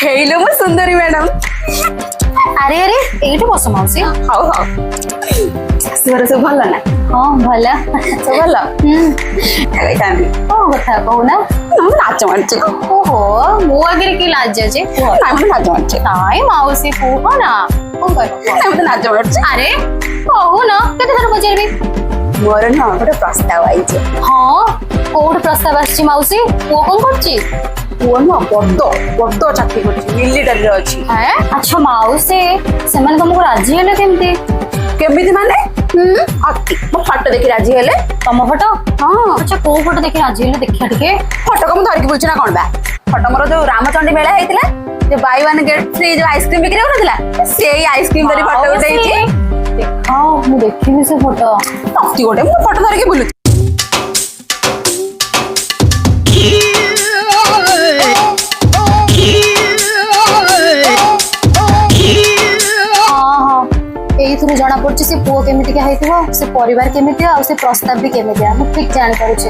ହେଇଲୋ ମୋ ସୁନ୍ଦରୀ ମ୍ୟାଡାମ। अरे अरे एठी बस माउसी। ହଉ ହଉ। ଶାଶୁଘର ସବୁ ଭଲ ନା? हाँ भला ସବୁ ଭଲ? ଖାଇଥାନ୍ତି। कौन କଥା कहूना ମୁଁ ନାଚ ମାରୁଛି। ओहो मो आगे की लाज जे ନାଇଁ ମୁଁ ନାଚ ମାରୁଛି। नाई माउसी कुह ना कौन कह ନାଇଁ ମୁଁ ତ ନାଚ ମାରୁଛି। अरे कहूना केते थर पचारबी ମୋର ନା ଗୋଟେ ପ୍ରସ୍ତାବ ଆଇଛି। हाँ कोड प्रस्ताव आछि माउसी पुओ कोन करछि ପୁଅ ନୁହଁ ବଡ ବଡ ଚାକିରି କରୁଛି ମିଲିଟାରୀରେ ଅଛି। हैं अच्छा माउसी से माने तुमको राजी हेले केमती କେମିତି ମାନେ? ଅତି ମୋ ଫଟୋ ଦେଖି ରାଜି ହେଲେ। तम फोटो ହଁ अच्छा को फोटो देखि राजी हेले देखिया टिके ଫଟୋକୁ ମୁଁ धरिकी बुझुना कौन बा ଫଟୋ ମୋର ଯୋଉ ରାମଚଣ୍ଡୀ ମେଳା ହେଇଥିଲା ଯେ ବାଇ ୱାନ ଗେଟ୍ ଫ୍ରି ଯୋଉ ଆଇସ୍କ୍ରିମ ବିକ୍ରି ହଉନଥିଲା ସେଇ ଆଇସ୍କ୍ରିମ ଧରି ଫଟୋ ଉଠେଇଛି। हाँ मु देखिबी से फोटो ଅତି ଗୋଟେ ମୁଁ ଫଟୋ ଧରିକି ବୁଲୁଛି। हाँ हाँ एइथुरु जना पड़छि से पुओ केमिति का हेतिबो से परिवार केमिति आ से प्रस्ताव भी केमिति आ मु ठीक जान पारुछि